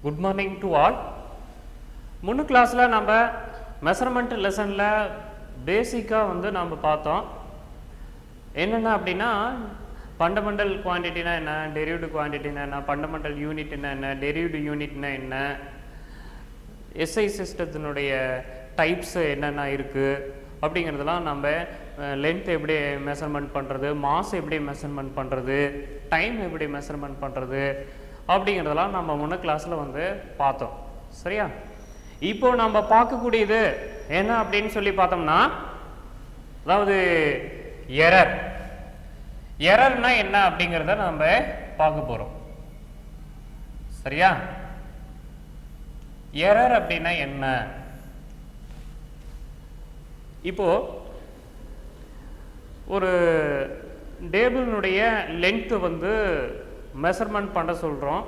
Good morning to all. முன்னு கிளாஸில் நம்ம மெஷர்மெண்ட் லெசனில் பேசிக்காக நம்ம பார்த்தோம். என்னென்ன அப்படின்னா ஃபண்டமெண்டல் குவான்டிட்டினா என்ன, டெரிவ்டு குவான்டிட்டினா என்ன, ஃபண்டமெண்டல் யூனிட்னா என்ன, டெரிவ்டு யூனிட்னா என்ன, எஸ்ஐ சிஸ்டத்தினுடைய டைப்ஸ் என்னென்ன இருக்குது அப்படிங்கிறதெல்லாம் நம்ம லென்த் எப்படி மெஷர்மெண்ட் பண்ணுறது, மாஸ் எப்படி மெஷர்மெண்ட் பண்ணுறது, டைம் எப்படி மெஷர்மெண்ட் பண்ணுறது அப்படிங்கிறதெல்லாம் நம்ம முன்ன கிளாஸில் பார்த்தோம். சரியா? இப்போ நம்ம பார்க்கக்கூடியது என்ன அப்படின்னு சொல்லி பார்த்தோம்னா, அதாவது எரர். எரர்னா என்ன அப்படிங்கிறத நம்ம பார்க்க போகிறோம். சரியா? எரர் அப்படின்னா என்ன? இப்போ ஒரு டேபிளினுடைய லென்த்து மெஷர்மெண்ட் பண்ண சொல்கிறோம்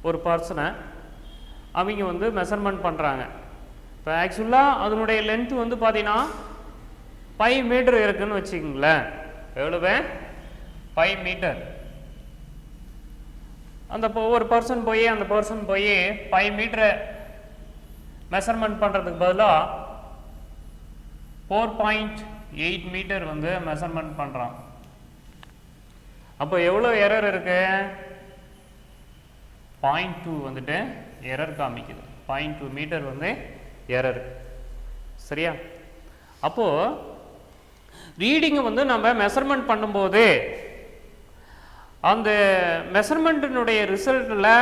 ஒரு பர்சனை. அவங்க மெஷர்மெண்ட் பண்ணுறாங்க. இப்போ ஆக்சுவலாக அதனுடைய லென்த்து பார்த்தீங்கன்னா 5 மீட்டர் இருக்குதுன்னு வச்சுக்கோங்களேன். எவ்வளவு? 5 மீட்டர். அந்த ஒரு பர்சன் போய் 5 மீட்டரை மெஷர்மெண்ட் பண்ணுறதுக்கு பதிலாக 4.8 மீட்டர் மெஷர்மெண்ட் பண்ணுறான். அப்போ எவ்வளோ எரர் இருக்கு? 0.2 எரர் காமிக்குது. 0.2 மீட்டர் எரர். சரியா? அப்போது ரீடிங்கை நம்ம மெஷர்மெண்ட் பண்ணும்போது அந்த மெஷர்மெண்ட்டினுடைய ரிசல்ட்டில்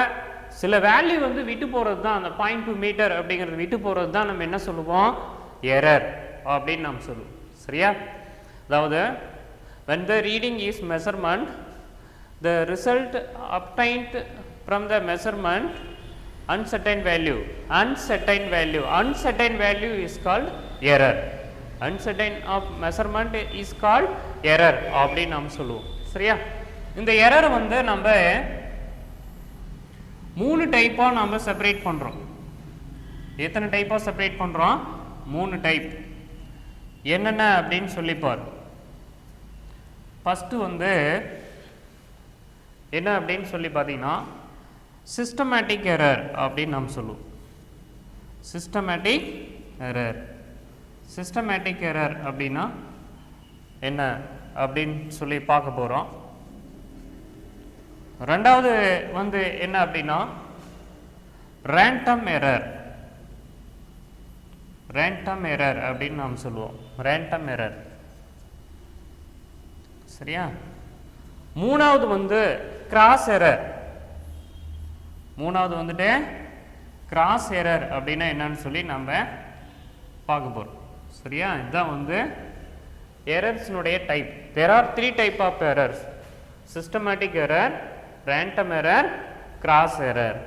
சில வேல்யூ விட்டு போகிறது தான், அந்த 0.2 மீட்டர் அப்படிங்கிறது விட்டு போகிறது தான் நம்ம என்ன சொல்லுவோம்? எரர் அப்படின்னு நாம் சொல்லுவோம். சரியா? அதாவது when the reading is measurement, the result obtained from the measurement uncertain value is called error. Uncertain of measurement is called error அப்படின்னு நாம் சொல்லுவோம். சரியா? இந்த எரர் நம்ம 3 டைப்பாக நம்ம செப்பரேட் பண்ணுறோம். எத்தனை டைப்பாக செப்பரேட் பண்ணுறோம்? 3 டைப். என்னென்ன அப்படின்னு சொல்லிப்பார். ஃபஸ்ட்டு என்ன அப்படின்னு சொல்லி பார்த்தீங்கன்னா சிஸ்டமேட்டிக் எரர் அப்படின்னு நாம் சொல்லுவோம். சிஸ்டமேட்டிக் எரர் அப்படின்னா என்ன அப்படின்னு சொல்லி பார்க்க போகிறோம். ரெண்டாவது என்ன அப்படின்னா ரேண்டம் எரர் அப்படின்னு நாம் சொல்லுவோம். Random error. சரியா? மூணாவது கிராஸ் எரர். மூணாவது கிராஸ் எரர் அப்படின்னா என்னன்னு சொல்லி நம்ம பார்க்க போகிறோம். சரியா? இதுதான் எரர்ஸ்னுடைய type. There are 3 type of errors: systematic error, random error, gross error.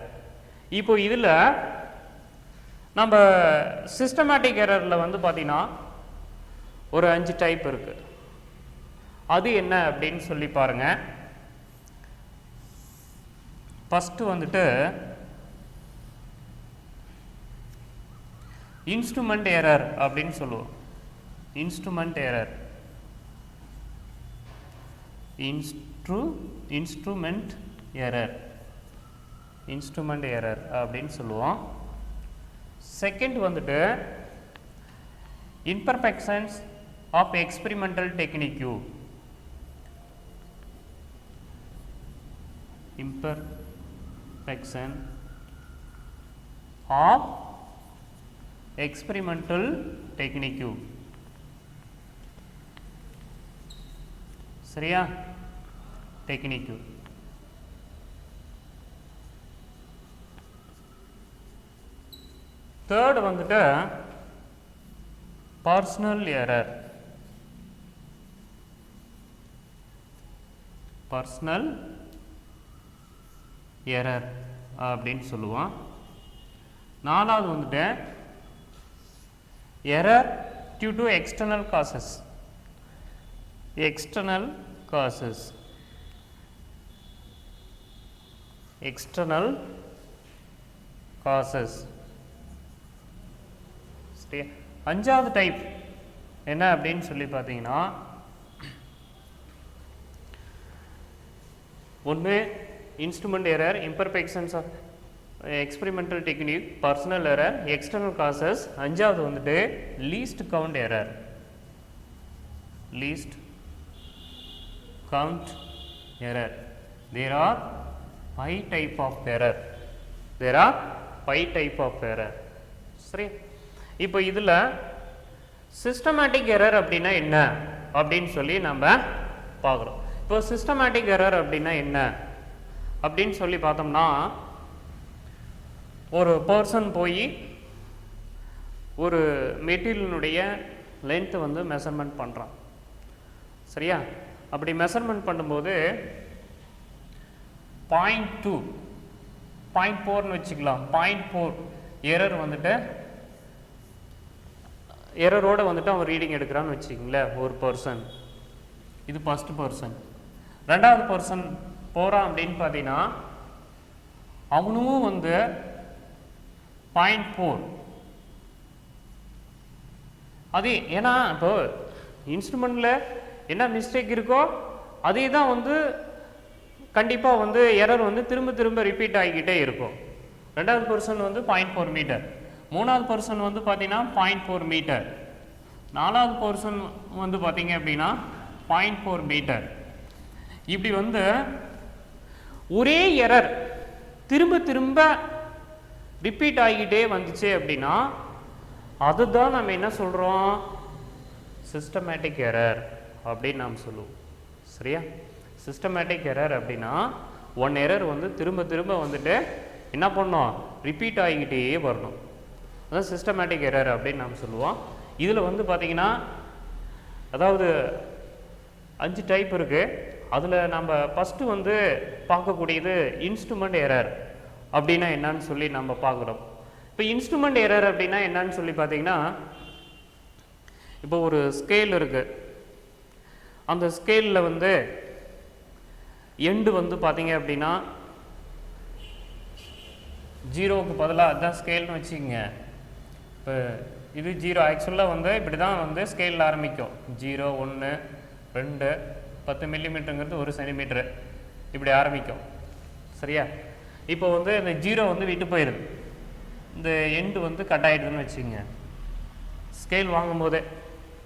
இப்போ இதில் நம்ம சிஸ்டமேட்டிக் எரரில் பார்த்தீங்கன்னா ஒரு 5 டைப் இருக்குது. அது என்ன அப்படின்னு சொல்லி பாருங்க. ஃபஸ்ட்டு இன்ஸ்ட்ருமெண்ட் எரர் அப்படின்னு சொல்லுவோம். இன்ஸ்ட்ருமெண்ட் எரர் அப்படின்னு சொல்லுவோம். Second imperfections of experimental technique. Imperfection of experimental technique. சரியா? Technique. Third personal error. Personal error அப்படின்னு சொல்லுவோம். நாலாவது error due to external causes. External causes. அஞ்சாவது டைப் என்ன அப்படின்னு சொல்லி பார்த்தீங்கன்னா ஒன்று instrument error, imperfections of experimental technique, personal error, external causes. அஞ்சாவது வந்துட்டு least count error. least count error. There are 5 type of error. There are 5 type of error. சரி, இப்போ இதில் சிஸ்டமேட்டிக் எரர் அப்படின்னா என்ன அப்படின்னு சொல்லி நம்ம பார்க்குறோம். இப்போ சிஸ்டமேட்டிக் எரர் அப்படின்னா என்ன அப்படின்னு சொல்லி பார்த்தோம்னா, ஒரு பர்சன் போய் ஒரு மெட்டீரியலினுடைய லென்த்து வந்து மெஷர்மெண்ட் பண்ணுறான். சரியா? அப்படி மெஷர்மெண்ட் பண்ணும்போது 0.2 0.4ன்னு வச்சுக்கலாம். 0.4 எரர் வந்துட்டு எரரோடு வந்துட்டு அவன் ரீடிங் எடுக்கிறான்னு வச்சுக்கிங்களேன் ஒரு பர்சன். இது ஃபர்ஸ்ட் பர்சன். ரெண்டாவது பர்சன் போகிறான் அப்படின்னு பார்த்தீங்கன்னா அவனும் வந்து 0.4 அது ஏன்னா இப்போ இன்ஸ்ட்ருமெண்ட்டில் என்ன மிஸ்டேக் இருக்கோ அதே தான் வந்து கண்டிப்பாக வந்து எரர் வந்து திரும்ப திரும்ப ரிப்பீட் ஆகிக்கிட்டே இருக்கும். ரெண்டாவது பர்சன் வந்து 0.4 மீட்டர், மூணாவது பர்சன் வந்து பார்த்தீங்கன்னா 0.4 மீட்டர், நாலாவது பர்சன் வந்து பார்த்தீங்க அப்படின்னா 0.4 மீட்டர். இப்படி வந்து ஒரே எரர் திரும்ப திரும்ப ரிப்பீட் ஆகிக்கிட்டே வந்துச்சு அப்படின்னா அதுதான் நம்ம என்ன சொல்கிறோம், சிஸ்டமேட்டிக் எரர் அப்படின்னு நாம் சொல்லுவோம். சரியா? சிஸ்டமேட்டிக் எரர் அப்படின்னா ஒன் எரர் வந்து திரும்ப திரும்ப வந்துட்டு என்ன பண்ணோம், ரிப்பீட் ஆகிக்கிட்டே வரணும். அதான் சிஸ்டமேட்டிக் எரர் அப்படின்னு நாம் சொல்லுவோம். இதில் வந்து பார்த்திங்கன்னா அதாவது 5 டைப் இருக்குது. அதில் நம்ம ஃபஸ்ட்டு வந்து பார்க்கக்கூடியது இன்ஸ்ட்ருமெண்ட் எரர் அப்படின்னா என்னன்னு சொல்லி நம்ம பார்க்குறோம். இப்போ இன்ஸ்ட்ருமெண்ட் எரர் அப்படின்னா என்னன்னு சொல்லி பார்த்தீங்கன்னா, இப்போ ஒரு ஸ்கேல் இருக்குது. அந்த ஸ்கேலில் வந்து எண்டு வந்து பார்த்தீங்க அப்படின்னா 0க்கு பதிலாக அதுதான் ஸ்கேல்னு வச்சுக்கோங்க. இப்போ இது 0 ஆக்சுவலாக வந்து இப்படி தான் வந்து ஸ்கேலில் ஆரம்பிக்கும். 0, 1, 2, 10 மில்லிமீட்டருங்கிறது 1 சென்டிமீட்டரு இப்படி ஆரம்பிக்கும். சரியா? இப்போ வந்து இந்த 0 வந்து விட்டு போயிடுது, இந்த எண்டு வந்து கட் ஆகிடுதுன்னு வச்சுக்கோங்க. ஸ்கேல் வாங்கும்போதே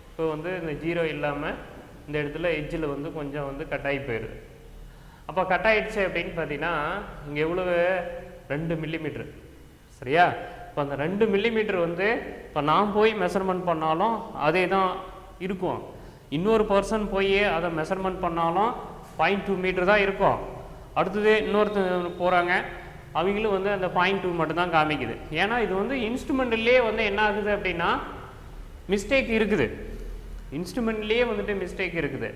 இப்போ வந்து இந்த 0 இல்லாமல் இந்த இடத்துல எட்ஜில் வந்து கொஞ்சம் வந்து கட் ஆகி போயிடுது. அப்போ கட் ஆகிடுச்சு அப்படின்னு பார்த்தீங்கன்னா இங்கே எவ்வளவு, 2 மில்லிமீட்ரு. சரியா? இப்போ அந்த 2 மில்லிமீட்டர் வந்து இப்போ நான் போய் மெஷர்மெண்ட் பண்ணாலும் அதே தான் இருக்கும். இன்னொரு பர்சன் போய் அதை மெஷர்மெண்ட் பண்ணாலும் 0.2 மீட்டர் தான் இருக்கும். அடுத்தது இன்னொருத்தர் போகிறாங்க, அவங்களும் வந்து அந்த 0.2 மட்டும்தான் காமிக்குது. ஏன்னா இது வந்து இன்ஸ்ட்ருமெண்ட்லேயே வந்து என்ன ஆகுது அப்படின்னா மிஸ்டேக் இருக்குது. இன்ஸ்ட்ருமெண்ட்லேயே வந்துட்டு மிஸ்டேக் இருக்குது.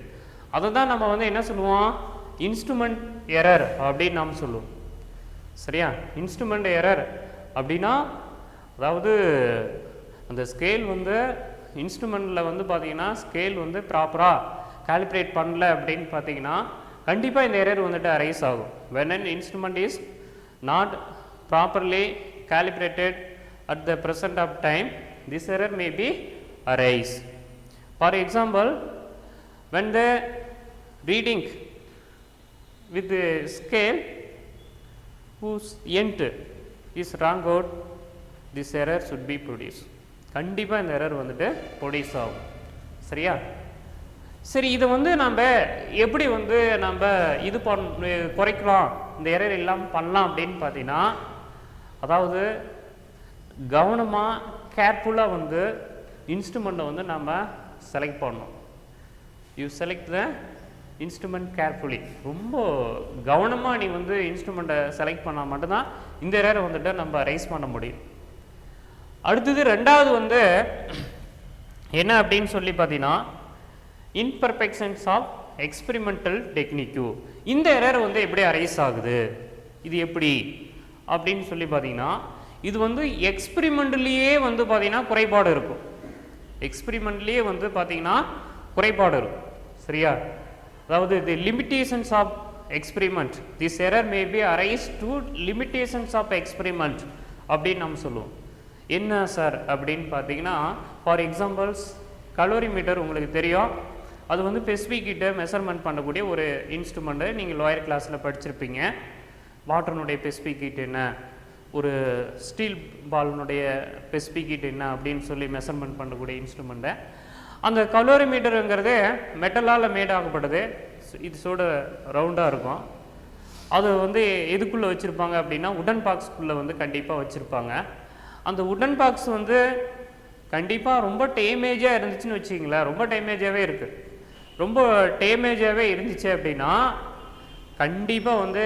அதை தான் நம்ம வந்து என்ன சொல்லுவோம், இன்ஸ்ட்ருமெண்ட் எரர் அப்படின்னு நாம் சொல்லுவோம். சரியா? இன்ஸ்ட்ருமெண்ட் எரர் அப்படின்னா அதாவது அந்த ஸ்கேல் வந்து இன்ஸ்ட்ருமெண்ட்டில் வந்து பார்த்தீங்கன்னா ஸ்கேல் வந்து ப்ராப்பராக கால்குலேட் பண்ணல அப்படின்னு பார்த்தீங்கன்னா கண்டிப்பாக இந்த எரர் வந்துட்டு அரைஸ் ஆகும். when an instrument is not properly calibrated at the present of time, this error may be arise. For example, when the reading with the scale whose end is wrong out, this error should be produced. கண்டிப்பாக இந்த error வந்துட்டு produce ஆகும். சரியா? சரி, இதை வந்து நம்ம எப்படி வந்து நம்ம இது குறைக்கலாம், இந்த எரர் இல்லாமல் பண்ணலாம் அப்படின்னு பார்த்தீங்கன்னா, அதாவது கவனமாக கேர்ஃபுல்லாக வந்து இன்ஸ்ட்ருமெண்ட்டை வந்து நம்ம செலக்ட் பண்ணணும். You select the instrument carefully. ரொம்ப கவனமாக நீ வந்து இன்ஸ்ட்ருமெண்ட்டை செலக்ட் பண்ணால் மட்டும்தான் இந்த எரரை வந்துட்டு நம்ம ரைஸ் பண்ண முடியும். அடுத்தது ரெண்டாவது வந்து என்ன அப்படின்னு சொல்லி பார்த்தீங்கன்னா, இம்பர்ஃபெக்ஷன்ஸ் ஆஃப் எக்ஸ்பெரிமெண்டல் டெக்னிக்கு. இந்த எரர் வந்து எப்படி அரைஸ் ஆகுது, இது எப்படி அப்படின்னு சொல்லி பார்த்தீங்கன்னா, இது வந்து எக்ஸ்பெரிமெண்ட்லேயே வந்து பார்த்தீங்கன்னா குறைபாடு இருக்கும். எக்ஸ்பெரிமெண்ட்லேயே வந்து பார்த்தீங்கன்னா குறைபாடு இருக்கும். சரியா? அதாவது the limitations of experiment, this error may be arise to limitations of experiment அப்படின்னு நம்ம சொல்லுவோம். என்ன சார் அப்படின்னு பார்த்தீங்கன்னா, ஃபார் எக்ஸாம்பிள்ஸ் கலோரிமீட்டர் உங்களுக்கு தெரியும். அது வந்து ஸ்பெசிஃபிக் கிட்ட மெஷர்மெண்ட் பண்ணக்கூடிய ஒரு இன்ஸ்ட்ருமெண்ட்டு. நீங்கள் லோயர் கிளாஸில் படிச்சிருப்பீங்க. வாட்டர்னுடைய ஸ்பெசிஃபிக் ஹீட் என்ன, ஒரு ஸ்டீல் பாலினுடைய ஸ்பெசிஃபிக் ஹீட் என்ன அப்படின்னு சொல்லி மெஷர்மெண்ட் பண்ணக்கூடிய இன்ஸ்ட்ருமெண்ட்டை. அந்த கலோரிமீட்டருங்கிறது மெட்டலால் மேட் ஆகப்படுது. இது சோட ரவுண்டாக இருக்கும். அது வந்து எதுக்குள்ளே வச்சுருப்பாங்க அப்படின்னா உடன் பாக்ஸ்க்குள்ளே வந்து கண்டிப்பாக வச்சுருப்பாங்க. அந்த உடன் பாக்ஸ் வந்து கண்டிப்பாக ரொம்ப டேமேஜாக இருந்துச்சுன்னு வச்சுக்கிங்களேன், ரொம்ப டேமேஜாகவே இருக்குது. ரொம்ப டேமேஜாகவே இருந்துச்சு அப்படின்னா கண்டிப்பாக வந்து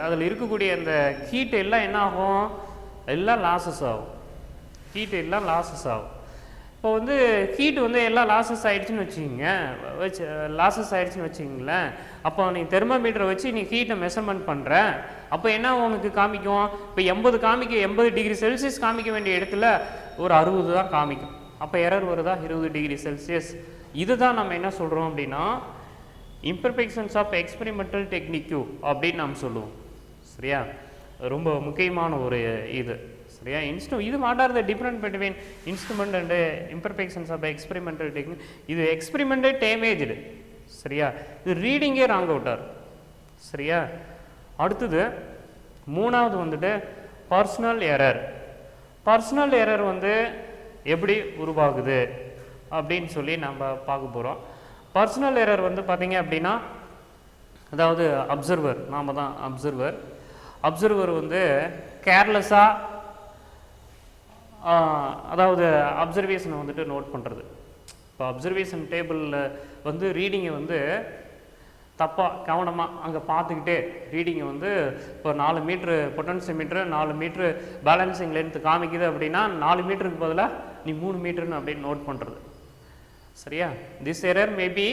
அதில் இருக்கக்கூடிய அந்த ஹீட் எல்லாம் என்ன ஆகும், எல்லாம் லாஸஸ் ஆகும். ஹீட் எல்லாம் லாஸஸ் ஆகும். இப்போ வந்து ஹீட் வந்து எல்லாம் லாஸஸ் ஆகிடுச்சின்னு வச்சுக்கிங்களேன். அப்போ நீங்கள் தெர்மோமீட்டரை வச்சு நீ ஹீட்டை மெஷர்மெண்ட் பண்ணுற, அப்போ என்ன உனக்கு காமிக்கும், இப்போ 80 டிகிரி செல்சியஸ் காமிக்க வேண்டிய இடத்துல ஒரு 60 தான் காமிக்கும். அப்போ எரர் வருதா, 20 டிகிரி செல்சியஸ். இதுதான் நம்ம என்ன சொல்கிறோம் அப்படின்னா இம்பர்ஃபெக்ஷன்ஸ் ஆஃப் எக்ஸ்பெரிமெண்டல் டெக்னிக்யூ அப்படின்னு நாம் சொல்லுவோம். சரியா, ரொம்ப முக்கியமான ஒரு இது. சரியா, இது what are the different between instrument and imperfections of experimental technique. இது எக்ஸ்பெரிமெண்டே டேமேஜ்டு. சரியா, இது ரீடிங்கே ராங் அவுட்டார். சரியா, அடுத்தது மூணாவது வந்துட்டு பர்சனல் எரர். பர்சனல் எரர் வந்து எப்படி உருவாகுது அப்படின்னு சொல்லி நம்ம பார்க்க போகிறோம். பர்சனல் எரர் வந்து பார்த்தீங்க அப்படின்னா, அதாவது அப்சர்வர், நாம் தான் அப்சர்வர் வந்து கேர்லெஸ்ஸாக, அதாவது அப்சர்வேஷனை வந்துட்டு நோட் பண்ணுறது. இப்போ அப்சர்வேஷன் டேபிளில் வந்து ரீடிங்கை வந்து தப்பாக கவனமாக அங்கே பார்த்துக்கிட்டே ரீடிங்கை வந்து இப்போ 4 மீட்ரு பொட்டன்சியோமீட்ரு 4 மீட்ரு பேலன்சிங் லென்த்து காமிக்குது அப்படின்னா 4 மீட்டருக்கு பதிலாக நீ 3 மீட்டருன்னு அப்படின்னு நோட் பண்ணுறது. சரியா, this error may be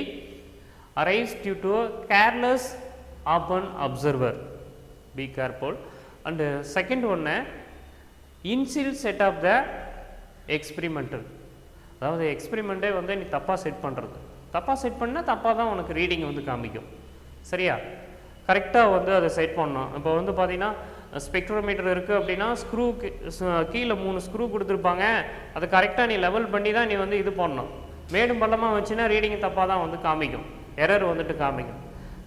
arise due to careless of an observer. Be careful. And second ஒன்று initial set of the experimental. அதாவது எக்ஸ்பெரிமெண்ட்டே வந்து நீ தப்பாக செட் பண்ணுறது. தப்பாக செட் பண்ணால் தப்பாக தான் உனக்கு ரீடிங் வந்து காமிக்கும். சரியா, கரெக்டாக வந்து அதை செட் பண்ணணும். இப்போ வந்து பார்த்தீங்கன்னா ஸ்பெக்ட்ரோமீட்டர் இருக்குது அப்படின்னா ஸ்க்ரூ கீழே 3 ஸ்க்ரூ கொடுத்துருப்பாங்க. அதை கரெக்டாக நீ லெவல் பண்ணி தான் நீ வந்து இது பண்ணணும். மேடும் பள்ளமாக வச்சுன்னா ரீடிங் தப்பாக தான் வந்து காமிக்கும், எரர் வந்துட்டு காமிக்கும்.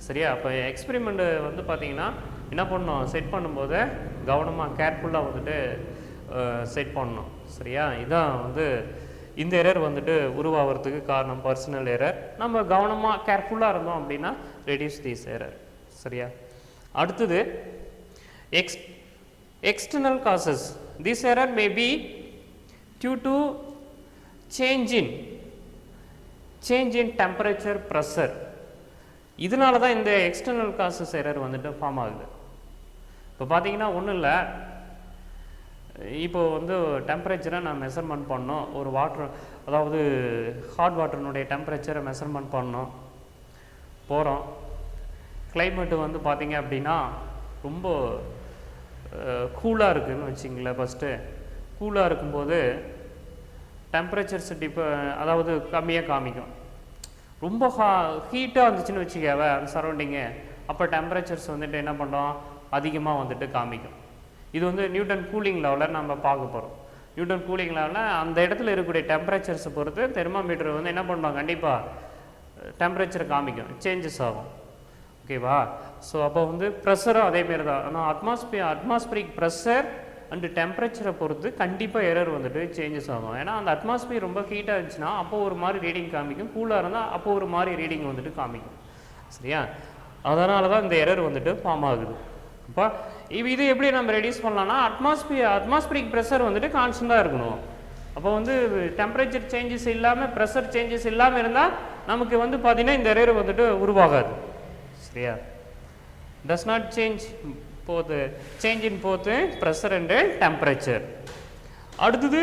சரியா, அப்போ எக்ஸ்பெரிமெண்ட்டு வந்து பார்த்தீங்கன்னா என்ன பண்ணணும், செட் பண்ணும்போது கவனமாக கேர்ஃபுல்லாக வந்துட்டு செட் பண்ணணும். சரியா, இதான் வந்து இந்த எரர் வந்துட்டு உருவாகிறதுக்கு காரணம், பர்சனல் எரர். நம்ம கவனமாக கேர்ஃபுல்லாக இருந்தோம் அப்படின்னா ரெடியூஸ் திஸ் எரர். சரியா, அடுத்தது external causes. This error may be due to change in temperature, pressure. இதனால தான் இந்த எக்ஸ்டர்னல் காசஸ் எரர் வந்துட்டு ஃபார்ம் ஆகுது. இப்போ பார்த்தீங்கன்னா ஒன்றும் இல்லை, இப்போ வந்து டெம்பரேச்சரை நான் மெஷர்மெண்ட் பண்ணோம். ஒரு வாட்டர், அதாவது ஹாட் வாட்டர்னுடைய டெம்பரேச்சரை மெஷர்மெண்ட் பண்ணோம். போகிறோம், கிளைமேட்டு வந்து பார்த்தீங்க அப்படின்னா ரொம்ப கூலாக இருக்குதுன்னு வச்சிங்களேன். ஃபஸ்ட்டு கூலாக இருக்கும்போது டெம்பரேச்சர்ஸ் அதாவது கம்மியாக காமிக்கும். ரொம்ப ஹீட்டாக இருந்துச்சுன்னு வச்சுக்கவே அந்த சரௌண்டிங்கு, அப்போ டெம்பரேச்சர்ஸ் வந்துட்டு என்ன பண்ணுறோம், அதிகமாக வந்துட்டு காமிக்கும். இது வந்து நியூட்டன் கூலிங் லெவலில் நம்ம பார்க்க போகிறோம். நியூட்டன் கூலிங் லெவலில் அந்த இடத்துல இருக்கக்கூடிய டெம்பரேச்சர்ஸை பொறுத்து தெர்மோமீட்டர் வந்து என்ன பண்ணுறோம், கண்டிப்பாக டெம்பரேச்சரை காமிக்கும், சேஞ்சஸ் ஆகும். ஓகேவா? ஸோ அப்போ வந்து ப்ரெஷரும் அதேமாரி தான். ஆனால் அட்மாஸ்பியரிக் ப்ரெஷர் அண்டு டெம்பரேச்சரை பொறுத்து கண்டிப்பாக எரர் வந்துட்டு சேஞ்சஸ் ஆகும். ஏன்னா அந்த அட்மாஸ்பியர் ரொம்ப ஹீட்டாக இருந்துச்சுன்னா அப்போ ஒரு மாதிரி ரீடிங் காமிக்கும், கூலாக இருந்தால் அப்போ ஒரு மாதிரி ரீடிங் வந்துட்டு காமிக்கும். சரியா, அதனால தான் இந்த எரர் வந்துட்டு ஃபார்ம் ஆகுது. அப்போ இது எப்படி நம்ம ரெடியூஸ் பண்ணலாம்னா, அட்மாஸ்பியரிக் ப்ரெஷர் வந்துட்டு கான்ஸ்டண்ட்டாக இருக்கணும். அப்போ வந்து டெம்பரேச்சர் சேஞ்சஸ் இல்லாமல், ப்ரெஷர் சேஞ்சஸ் இல்லாமல் இருந்தால் நமக்கு வந்து பார்த்திங்கன்னா இந்த எரர் வந்துட்டு உருவாகாது. சரியா, does not change in both pressure and temperature. அடுத்தது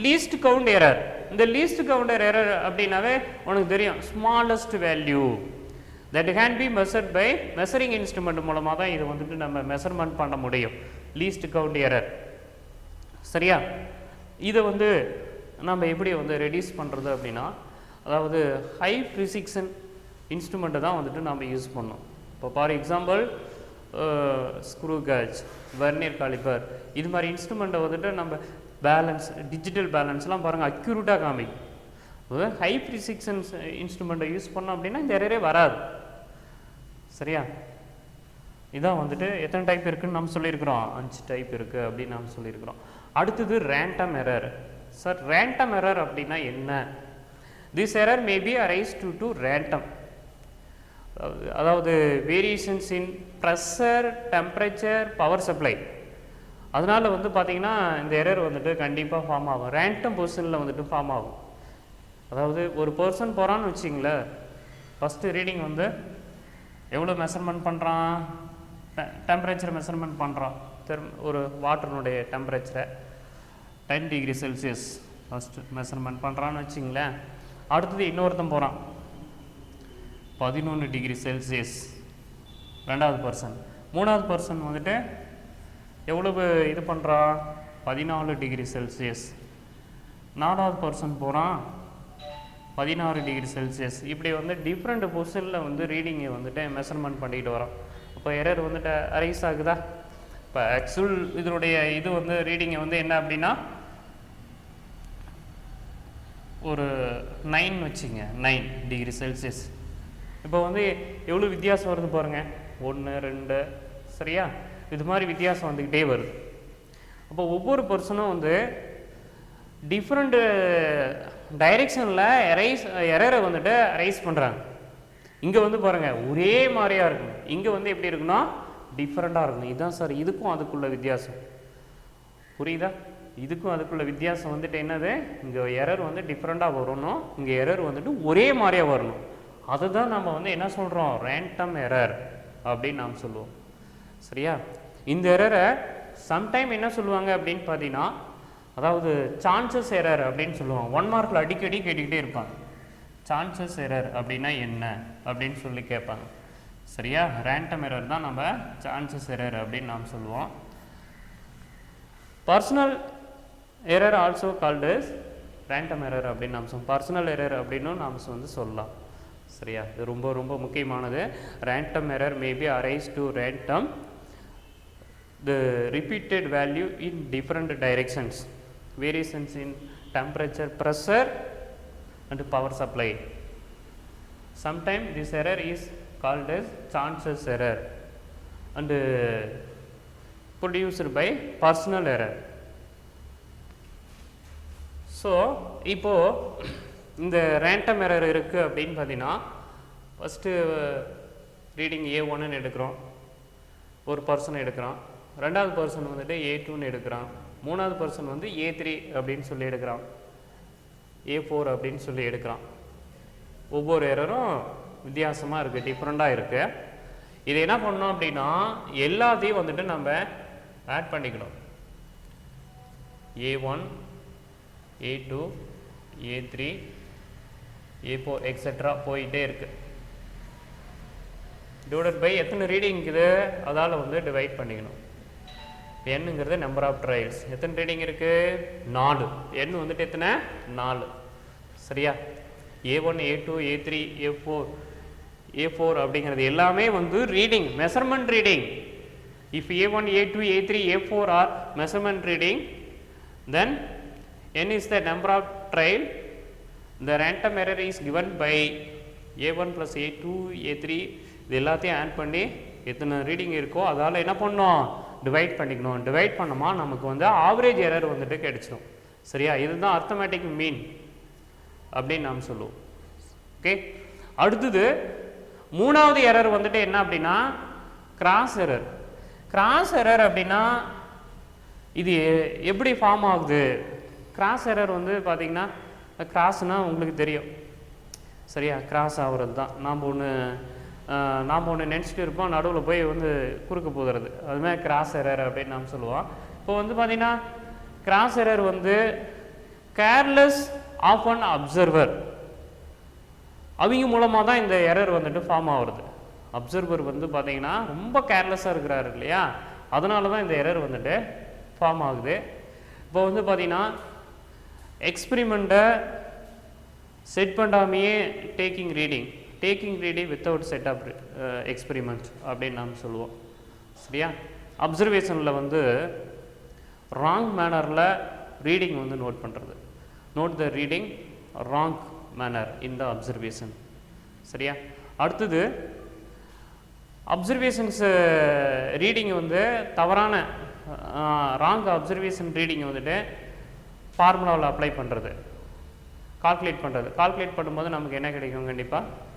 லீஸ்ட் கவுண்ட் எரர். இந்த லீஸ்ட் கவுண்டர் எரர் அப்படின்னாவே உனக்கு தெரியும், smallest value that can be measured by measuring instrument மூலமாக தான் இது வந்துட்டு நம்ம மெஷர்மெண்ட் பண்ண முடியும், லீஸ்ட் கவுண்ட் எரர். சரியா, இதை வந்து நம்ம எப்படி வந்து ரெடியூஸ் பண்ணுறது அப்படின்னா, அதாவது ஹை ப்ரிசிஷன் இன்ஸ்ட்ருமெண்ட்டை தான் வந்துட்டு நம்ம யூஸ் பண்ணோம். இப்போ for example screw gauge, vernier calliper, இது மாதிரி இன்ஸ்ட்ருமெண்ட்டை வந்துட்டு நம்ம பேலன்ஸ், டிஜிட்டல் பேலன்ஸ்லாம் பாருங்கள் அக்யூரேட்டாக காமிக்கும். ஹை ப்ரிசிஷன் இன்ஸ்ட்ருமெண்ட்டை யூஸ் பண்ணோம் அப்படின்னா இந்த எரரே வராது. சரியா, இதான் வந்துட்டு எத்தனை டைப் இருக்குன்னு நம்ம சொல்லியிருக்கிறோம், 5 டைப் இருக்குது அப்படின்னு நம்ம சொல்லியிருக்கிறோம். அடுத்தது random error. Sir random error அப்படின்னா என்ன? This error may be arise to random, அதாவது variations in pressure, temperature, power supply. அதனால் வந்து பார்த்திங்கன்னா இந்த எரர் வந்துட்டு கண்டிப்பாக ஃபார்ம் ஆகும், ரேண்டம் பொசிஷனில் வந்துட்டு ஃபார்ம் ஆகும். அதாவது ஒரு பர்சன் போகிறான்னு வச்சிங்களேன், ஃபஸ்ட்டு ரீடிங் வந்து எவ்வளோ மெஷர்மெண்ட் பண்ணுறான், டெம்பரேச்சர் மெஷர்மெண்ட் பண்ணுறான், ஒரு வாட்டருனுடைய டெம்பரேச்சரை 10 டிகிரி செல்சியஸ் ஃபஸ்ட்டு மெஷர்மெண்ட் பண்ணுறான்னு வச்சிங்களேன். அடுத்தது இன்னொருத்தன் போகிறான் 11 டிகிரி செல்சியஸ், ரெண்டாவது பர்சன். மூணாவது பர்சன் வந்துட்டு எவ்வளவு இது பண்ணுறான், 14 டிகிரி செல்சியஸ். நாலாவது பர்சன் போகிறான் 16 டிகிரி செல்சியஸ். இப்படி வந்து டிஃப்ரெண்ட் பொசிஷனில் வந்து ரீடிங்கை வந்துட்டு மெஷர்மெண்ட் பண்ணிக்கிட்டு வரோம். இப்போ எரர் வந்துட்டு அரைஸ் ஆகுதா? இப்போ ஆக்சுவல் இதனுடைய இது வந்து ரீடிங்கை வந்து என்ன அப்படின்னா ஒரு 9 வச்சுங்க, 9 டிகிரி செல்சியஸ். இப்போ வந்து எவ்வளோ வித்தியாசம் வருது பாருங்கள், 1 2 சரியா, இது மாதிரி வித்தியாசம் வந்துக்கிட்டே வருது. அப்போ ஒவ்வொரு பர்சனும் வந்து டிஃப்ரெண்ட்டு டைரெக்ஷனில் எரரை வந்துட்டு அரைஸ் பண்ணுறாங்க. இங்கே வந்து பாருங்கள் ஒரே மாதிரியாக இருக்கணும், இங்கே வந்து எப்படி இருக்குன்னா டிஃப்ரெண்ட்டாக இருக்கணும். இதுதான் சார் இதுக்கும் அதுக்குள்ள வித்தியாசம், புரியுதா? இதுக்கும் அதுக்குள்ள வித்தியாசம் வந்துட்டு என்னது, இங்கே எரர் வந்து டிஃப்ரெண்ட்டாக வரணும், இங்கே எரர் வந்துட்டு ஒரே மாதிரியாக வரணும். அதுதான் நம்ம வந்து என்ன சொல்கிறோம், ரேண்டம் எரர் அப்படின்னு நாம் சொல்லுவோம். சரியா? இந்த எரரை சம்டைம் என்ன சொல்லுவாங்க அப்படின்னு பார்த்தீங்கன்னா, அதாவது சான்சஸ் எரர் அப்படின்னு சொல்லுவாங்க. 1 மார்க்கில் அடிக்கடி கேட்டுக்கிட்டே இருப்பாங்க, சான்சஸ் எரர் அப்படின்னா என்ன அப்படின்னு சொல்லி கேட்பாங்க. சரியா? ரேண்டம் எரர் தான் நம்ம சான்சஸ் எரர் அப்படின்னு நாம் சொல்லுவோம். Personal error also called random error அப்படின்னு நாம் சொல்லுவோம். பர்சனல் எரர் அப்படின்னு நாம் வந்து சொல்லலாம். சரியா? இது ரொம்ப ரொம்ப முக்கியமானது. Random error maybe arise to random the repeated value in different directions, variations in temperature, pressure and power supply. Sometimes this error is called as chances error and produced by personal error. So இப்போ இந்த random error இருக்கு அப்படின்னு பார்த்தீங்கன்னா, first reading A1ன்னு எடுக்கிறோம், ஒரு person எடுக்கிறான். ரெண்டாவது person வந்துட்டு A2ன்னு எடுக்கிறான். மூணாவது பர்சன் வந்து A3 அப்படின்னு சொல்லி எடுக்கிறான், A4 அப்படின்னு சொல்லி எடுக்கிறான். ஒவ்வொரு எரரும் வித்தியாசமாக இருக்குது, டிஃப்ரெண்ட்டாக இருக்குது. இது என்ன பண்ணோம் அப்படின்னா எல்லாத்தையும் வந்துட்டு நம்ம ஆட் பண்ணிக்கணும். A1, A2, A3, A4 etcetera போயிட்டே இருக்குது. டிவைடட் பை எத்தனை ரீடிங் இருக்குது அதால் வந்து டிவைட் பண்ணிக்கணும். என்னங்கிறது நம்பர் ஆஃப் ட்ரையல்ஸ். எத்தனை ரீடிங் இருக்குது? 4. எண் வந்துட்டு எத்தனை? 4. சரியா? A1, A2, A3, A4 அப்படிங்கிறது எல்லாமே வந்து reading, measurement reading. If A1, A2, A3, A4 are measurement reading, then n is the number of trial. The random error is given by A1 plus A2, A3. இது எல்லாத்தையும் add பண்ணி எத்தனை reading இருக்கோ அதால் என்ன பண்ணோம், டிவைட் பண்ணிக்கணும். Divide பண்ணோமா நமக்கு வந்து ஆவரேஜ் எரர் வந்துட்டு கிடைச்சிடும். சரியா? இதுதான் அர்த்தமேட்டிக் மீன் அப்படின்னு நாம் சொல்லுவோம். ஓகே, அடுத்தது மூணாவது எரர் வந்துட்டு என்ன அப்படின்னா கிராஸ் எரர். கிராஸ் எரர் அப்படின்னா இது எப்படி ஃபார்ம் ஆகுது? கிராஸ் எரர் வந்து பார்த்தீங்கன்னா, கிராஸ்னால் உங்களுக்கு தெரியும். சரியா? கிராஸ் ஆகுறது தான். நாம் ஒன்று நினச்சிட்டு இருப்போம், நடுவில் போய் வந்து குறுக்க போகிறது, அதுமாதிரி கிராஸ் எரர் அப்படின்னு நாம் சொல்லுவோம். இப்போ வந்து பார்த்திங்கன்னா கிராஸ் எரர் வந்து கேர்லெஸ் ஆஃப் அன் அப்சர்வர், அவங்க மூலமாக தான் இந்த எரர் வந்துட்டு ஃபார்ம் ஆகுறது. அப்சர்வர் வந்து பார்த்திங்கன்னா ரொம்ப கேர்லெஸ்ஸாக இருக்கிறாரு இல்லையா, அதனால தான் இந்த எரர் வந்துட்டு ஃபார்ம் ஆகுது. இப்போ வந்து பார்த்திங்கன்னா எக்ஸ்பிரிமெண்ட்டை செட் பண்ணாமையே taking reading without set of experiment அப்படின்னு நாம் சொல்லுவோம். சரியா? அப்சர்வேஷனில் வந்து ராங் மேனரில் ரீடிங் வந்து நோட் பண்ணுறது. Note the reading wrong manner in the observation. சரியா? அடுத்தது அப்சர்வேஷன்ஸு ரீடிங் வந்து தவறான ராங் அப்சர்வேஷன் ரீடிங் வந்துட்டு ஃபார்முலாவில் அப்ளை பண்ணுறது, கால்குலேட் பண்ணும்போது நமக்கு என்ன கிடைக்கும், கண்டிப்பாக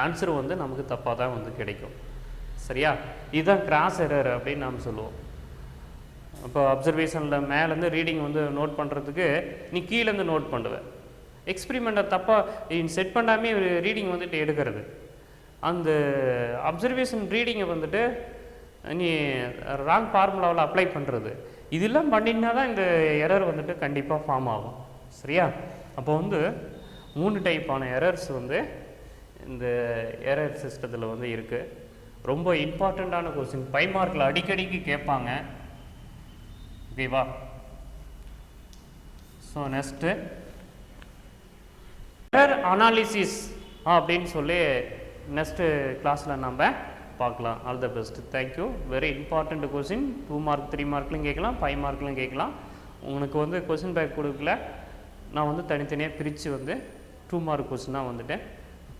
ஆன்சர் வந்து நமக்கு தப்பாக தான் வந்து கிடைக்கும். சரியா? இதுதான் கிராஸ் எரர் அப்படின்னு நாம் சொல்லுவோம். இப்போ அப்சர்வேஷனில் மேலேருந்து ரீடிங் வந்து நோட் பண்ணுறதுக்கு நீ கீழேருந்து நோட் பண்ணுவேன். எக்ஸ்பிரிமெண்ட்டை தப்பாக செட் பண்ணாமே ரீடிங் வந்துட்டு எடுக்கிறது, அந்த அப்சர்வேஷன் ரீடிங்கை வந்துட்டு நீ ராங் ஃபார்முலாவில் அப்ளை பண்ணுறது, இதெல்லாம் பண்ணினா தான் இந்த எரர் வந்துட்டு கண்டிப்பாக ஃபார்ம் ஆகும். சரியா? அப்போ வந்து 3 டைப்பான எரர்ஸ் வந்து இந்த எரர் சிஸ்டத்தில் வந்து இருக்குது. ரொம்ப இம்பார்ட்டண்ட்டான கொஸ்டின், 5 மார்க்கில் அடிக்கடிக்கு கேட்பாங்க. ஓகேவா? ஸோ நெக்ஸ்ட்டு எரர் அனாலிசிஸ் அப்படின்னு சொல்லி நெக்ஸ்ட்டு கிளாஸில் நம்ம பார்க்கலாம். All the best. Thank you. Very important question. 2 mark 3 மார்க்லையும் கேட்கலாம், 5 மார்க்லையும் கேட்கலாம். உங்களுக்கு வந்து கொஸ்டின் பேக் கொடுக்கல, நான் வந்து தனித்தனியாக பிரித்து வந்து 2 மார்க் கொஸ்டினாக வந்துட்டு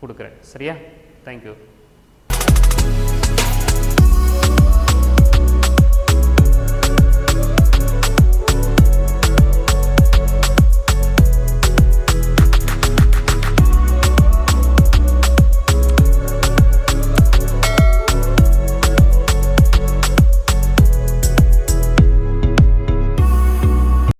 கொடுக்குறேன். சரியா? தேங்க்யூ.